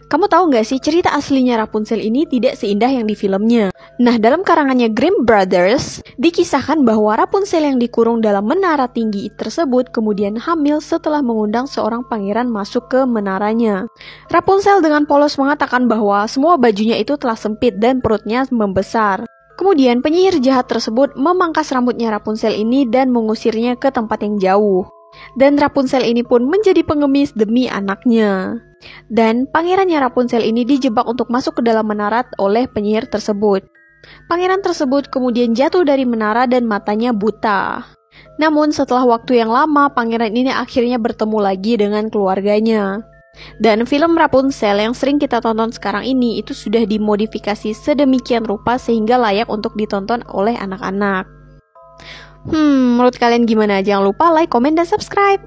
Kamu tahu nggak sih, cerita aslinya Rapunzel ini tidak seindah yang di filmnya. Nah, dalam karangannya Grimm Brothers, dikisahkan bahwa Rapunzel yang dikurung dalam menara tinggi tersebut kemudian hamil setelah mengundang seorang pangeran masuk ke menaranya. Rapunzel dengan polos mengatakan bahwa semua bajunya itu telah sempit dan perutnya membesar. Kemudian penyihir jahat tersebut memangkas rambutnya Rapunzel ini dan mengusirnya ke tempat yang jauh. Dan Rapunzel ini pun menjadi pengemis demi anaknya. Dan pangerannya Rapunzel ini dijebak untuk masuk ke dalam menara oleh penyihir tersebut. Pangeran tersebut kemudian jatuh dari menara dan matanya buta. Namun setelah waktu yang lama, pangeran ini akhirnya bertemu lagi dengan keluarganya. Dan film Rapunzel yang sering kita tonton sekarang ini itu sudah dimodifikasi sedemikian rupa sehingga layak untuk ditonton oleh anak-anak. Menurut kalian gimana? Jangan lupa like, komen, dan subscribe.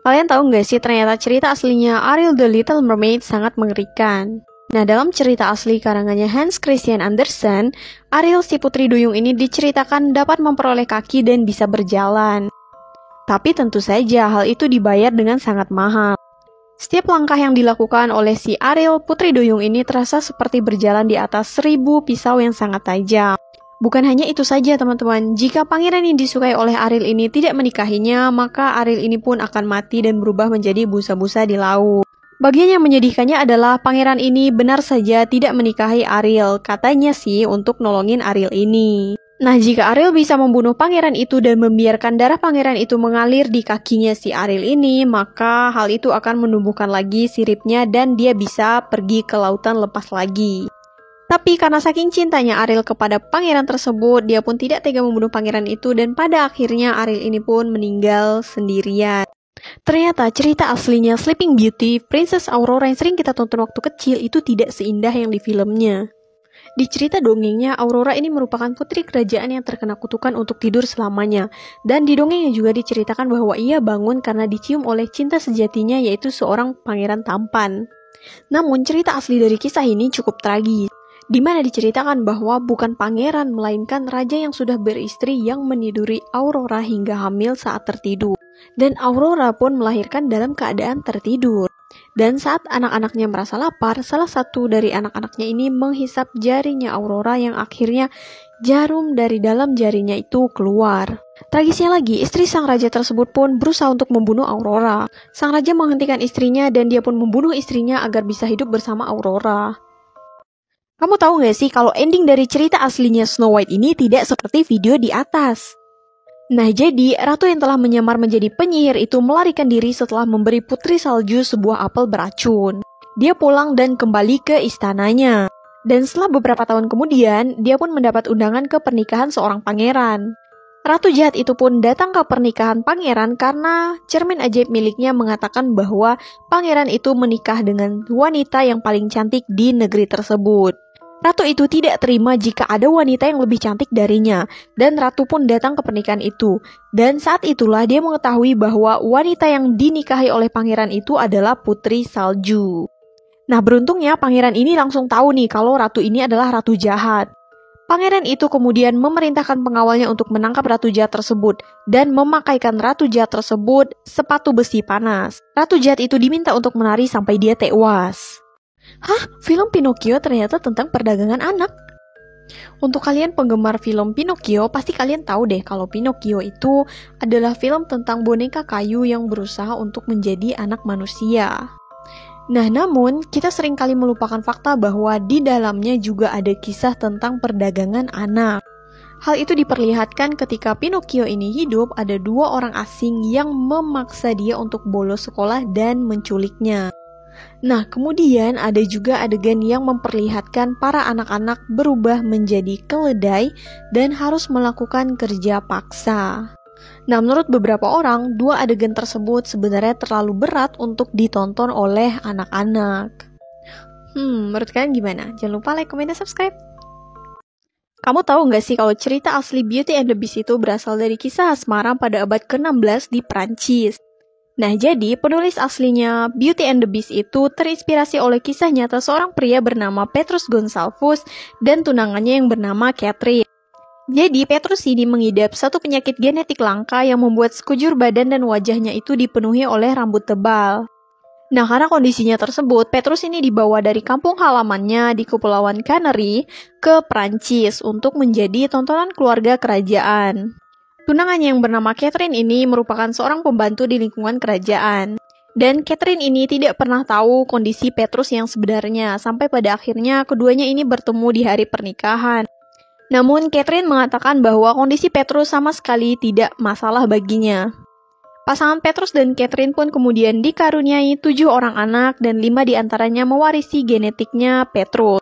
Kalian tahu nggak sih, ternyata cerita aslinya Ariel the Little Mermaid sangat mengerikan. Nah, dalam cerita asli karangannya Hans Christian Andersen, Ariel si putri duyung ini diceritakan dapat memperoleh kaki dan bisa berjalan. Tapi tentu saja hal itu dibayar dengan sangat mahal. Setiap langkah yang dilakukan oleh si Ariel putri duyung ini terasa seperti berjalan di atas 1000 pisau yang sangat tajam. Bukan hanya itu saja teman-teman, jika pangeran yang disukai oleh Ariel ini tidak menikahinya, maka Ariel ini pun akan mati dan berubah menjadi busa-busa di laut. Bagian yang menyedihkannya adalah pangeran ini benar saja tidak menikahi Ariel, katanya sih untuk nolongin Ariel ini. Nah, jika Ariel bisa membunuh pangeran itu dan membiarkan darah pangeran itu mengalir di kakinya si Ariel ini, maka hal itu akan menumbuhkan lagi siripnya dan dia bisa pergi ke lautan lepas lagi. Tapi karena saking cintanya Ariel kepada pangeran tersebut, dia pun tidak tega membunuh pangeran itu dan pada akhirnya Ariel ini pun meninggal sendirian. Ternyata cerita aslinya Sleeping Beauty, Princess Aurora yang sering kita tonton waktu kecil itu tidak seindah yang di filmnya. Di cerita dongengnya, Aurora ini merupakan putri kerajaan yang terkena kutukan untuk tidur selamanya. Dan di dongengnya juga diceritakan bahwa ia bangun karena dicium oleh cinta sejatinya, yaitu seorang pangeran tampan. Namun cerita asli dari kisah ini cukup tragis, di mana diceritakan bahwa bukan pangeran melainkan raja yang sudah beristri yang meniduri Aurora hingga hamil saat tertidur. Dan Aurora pun melahirkan dalam keadaan tertidur. Dan saat anak-anaknya merasa lapar, salah satu dari anak-anaknya ini menghisap jarinya Aurora yang akhirnya jarum dari dalam jarinya itu keluar. Tragisnya lagi, istri sang raja tersebut pun berusaha untuk membunuh Aurora. Sang raja menghentikan istrinya dan dia pun membunuh istrinya agar bisa hidup bersama Aurora. Kamu tahu nggak sih kalau ending dari cerita aslinya Snow White ini tidak seperti video di atas? Nah, jadi ratu yang telah menyamar menjadi penyihir itu melarikan diri setelah memberi putri salju sebuah apel beracun. Dia pulang dan kembali ke istananya. Dan setelah beberapa tahun kemudian, dia pun mendapat undangan ke pernikahan seorang pangeran. Ratu jahat itu pun datang ke pernikahan pangeran karena cermin ajaib miliknya mengatakan bahwa pangeran itu menikah dengan wanita yang paling cantik di negeri tersebut. Ratu itu tidak terima jika ada wanita yang lebih cantik darinya, dan ratu pun datang ke pernikahan itu. Dan saat itulah dia mengetahui bahwa wanita yang dinikahi oleh pangeran itu adalah putri salju. Nah, beruntungnya pangeran ini langsung tahu nih kalau ratu ini adalah ratu jahat. Pangeran itu kemudian memerintahkan pengawalnya untuk menangkap ratu jahat tersebut dan memakaikan ratu jahat tersebut sepatu besi panas. Ratu jahat itu diminta untuk menari sampai dia tewas. Hah? Film Pinocchio ternyata tentang perdagangan anak? Untuk kalian penggemar film Pinocchio, pasti kalian tahu deh kalau Pinocchio itu adalah film tentang boneka kayu yang berusaha untuk menjadi anak manusia. Nah, namun kita seringkali melupakan fakta bahwa di dalamnya juga ada kisah tentang perdagangan anak. Hal itu diperlihatkan ketika Pinocchio ini hidup, ada 2 orang asing yang memaksa dia untuk bolos sekolah dan menculiknya. Nah, kemudian ada juga adegan yang memperlihatkan para anak-anak berubah menjadi keledai dan harus melakukan kerja paksa. Nah, menurut beberapa orang, 2 adegan tersebut sebenarnya terlalu berat untuk ditonton oleh anak-anak. Menurut kalian gimana? Jangan lupa like, komen, dan subscribe. Kamu tahu nggak sih kalau cerita asli Beauty and the Beast itu berasal dari kisah asmara pada abad ke-16 di Prancis. Nah, jadi penulis aslinya Beauty and the Beast itu terinspirasi oleh kisah nyata seorang pria bernama Petrus Gonsalvus dan tunangannya yang bernama Catherine. Jadi, Petrus ini mengidap satu penyakit genetik langka yang membuat sekujur badan dan wajahnya itu dipenuhi oleh rambut tebal. Nah, karena kondisinya tersebut, Petrus ini dibawa dari kampung halamannya di Kepulauan Canary ke Prancis untuk menjadi tontonan keluarga kerajaan. Tunangannya yang bernama Catherine ini merupakan seorang pembantu di lingkungan kerajaan. Dan Catherine ini tidak pernah tahu kondisi Petrus yang sebenarnya, sampai pada akhirnya keduanya ini bertemu di hari pernikahan. Namun, Catherine mengatakan bahwa kondisi Petrus sama sekali tidak masalah baginya. Pasangan Petrus dan Catherine pun kemudian dikaruniai 7 orang anak dan 5 diantaranya mewarisi genetiknya Petrus.